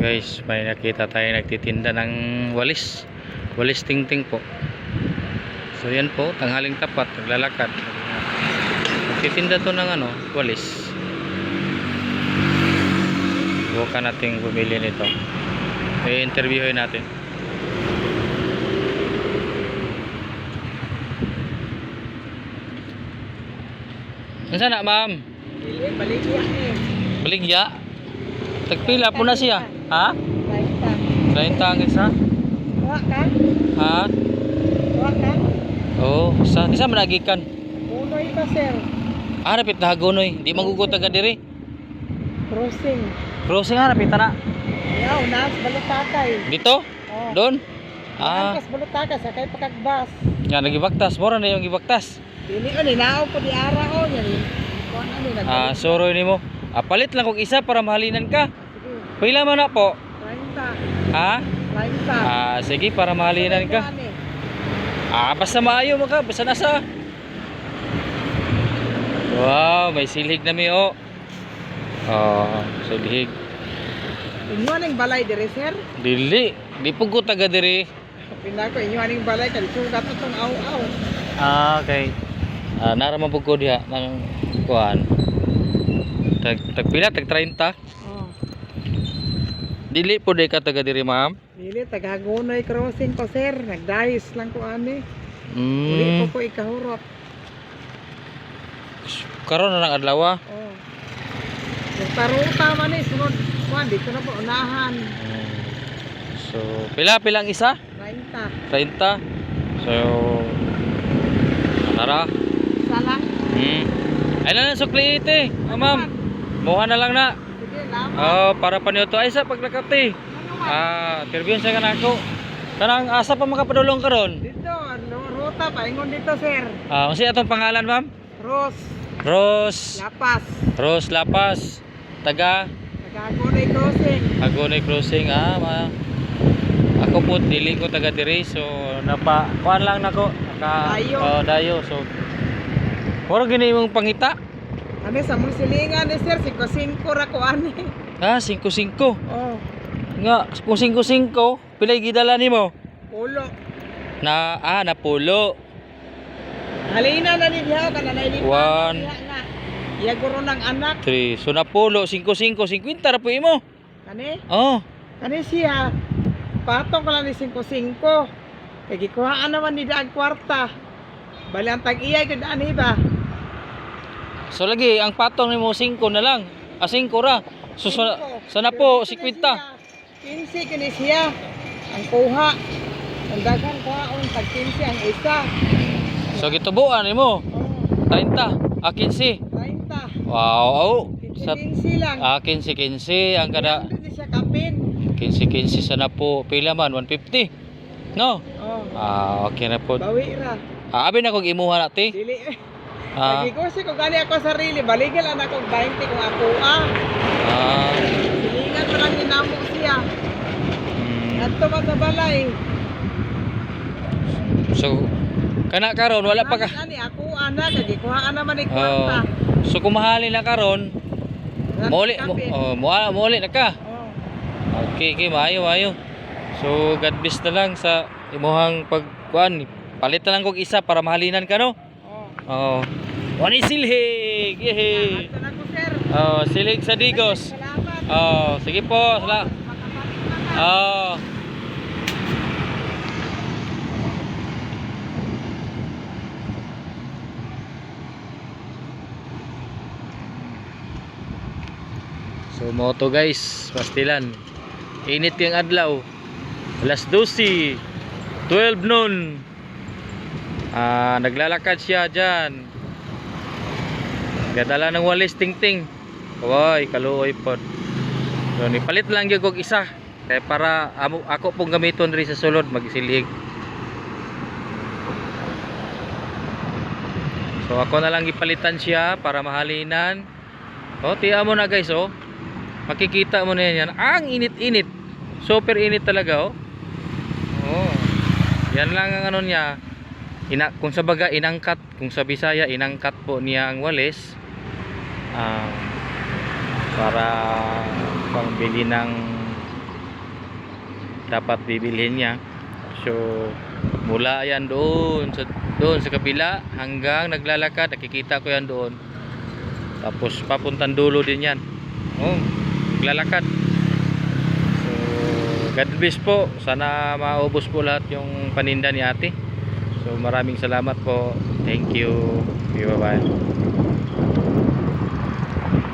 Guys, may nakita tayo nagtitinda ng walis. Walis tingting po. So yan po, tanghaling tapat, naglalakad. Nagtitinda to ng walis. Bukan nating bumili nito. I-interviewin natin. Ano na, ma'am? Baligya eh. Baligya? Tagpila po na siya. Ha? 30. 30 ang isa? Tuwa ka? Ha? Tuwa ka? Oo. Isa managikan. Unoy ka, sir. Napit na hagonoy. Di magugot agad diri. Crossing. Crossing napit na. Yaw, nas balutakay. Dito? Oh. Doon? Kas balutakay, sakay pakagbas. Nga, nagibaktas. Mora na yung gibaktas. Dili o, ninaaw po di ara o. Yan eh. Kung ano, nagbalit. Soroy ni mo. Palit lang kung isa para mahalinan ka. Sige. Pila man na po. 30. Ha? 30. Sige, para mahalinan ka. Basta maayo mo ka. Basta nasa. Wow, may silhig na mi o. Silhig. Inyo aning balay dire, sir? Dili. Di pugot agad diri. Pinako, inyo aning balay. Kalisugat itong aw-aw. Okay. Naraman po ko diha ng kuhan. Tagpila, tag 30. Oh. Dili po di ka taga diri, ma'am. Dili, tagagonoy crossing ko, sir. Nagdayis lang ko ani. Uli ko ikahurot. Karon na lang adlaw. Oh. Yung taruta man eh, sunod. Kuan, dito na po, unahan. So, pila ang isa? 30. 30. So, tara. Isa lang. Ay na sukli ite. Ma'am. Muha na lang na. Sige, laman. Para pa niyo to ay sa paglakati. Interview sa kanako. Kanang asa pa makapadulong karon? Dito, ruta, paingon dito, sir. Unsa atong pangalan, ma'am? Rose Lapas. Taga Tagagonoy crossing. Agonay Crossing. Ako po dili ko taga diri, so kuan lang nako. Dayo. So mura gini imong pangita? Ano sa mong silingan ni sir, 5-5 ra ko ani. 5-5. Oh, Nga, kung 5-5, pilay gidala nimo? pulo. Na pulo. Halina na ni diha kana na ini. 1, iya guro ng anak. 3. So na pulo 5-5, 50 ra po imo. Kani? Oh. Kani siya. Patong ko lang ni 5-5. Kaya gikuhaan naman ni daag kwarta. Bali ang tag-iyay ko daan ba? So lagi ang patong nimo 5 na lang. 5 ra. So sana po 50. 15 kini siya. Ang kuha. Ang daghang kuhaon tag 15 ang isa. So gitubuan nimo Oh, 30, 15. 30. Wow. 15 lang. 15 ang kada. Hindi siya kapin. 15 sana po pila man 150. No? Oh. Okay na po. Bawi ra. Abi na kog imuha na ti. Dili. Lagi ko siya kung gani ako sarili. Baligil anak kong 20 kung ako Silingan pa lang ninamo siya. Adto man sa balay. So kana karon wala pa ka. Ani ako ana kay kuhaan naman ni kwarta. So kung mahalin na karon, muli na ka. Okay, maayo. So God bless na lang sa imuhang pagkuan. Palit na lang kog isa para mahalinan ka, no? Wani silhig. Yehe. Adto na ko sir. Silhig sa Digos. Salamat. Sige po. So moto guys, pastilan. Init yung adlaw. Alas 12, 12 noon. Naglalakad siya dyan. Gadala ng walis tingting. Kaway, kaluoy po. So nipalit lang yung kog isa. Kaya para ako pong gamiton rin sa sulod magsilhig. So ako na lang ipalitan siya para mahalinan. Tiyan mo na guys makikita mo na yan. Ang init-init. Super init talaga yan lang ang niya. Kung sa baga inangkat, kung sa Bisaya inangkat po niya ang walis para pambili ng dapat bibilhin niya. So mula yan doon sa kabila hanggang naglalakad, nakikita ko yan doon. Tapos papuntang dulo din yan. Oh, naglalakad. So God bless po. Sana maubos po lahat yung paninda ni ate. So maraming salamat po. Thank you. Okay, bye bye.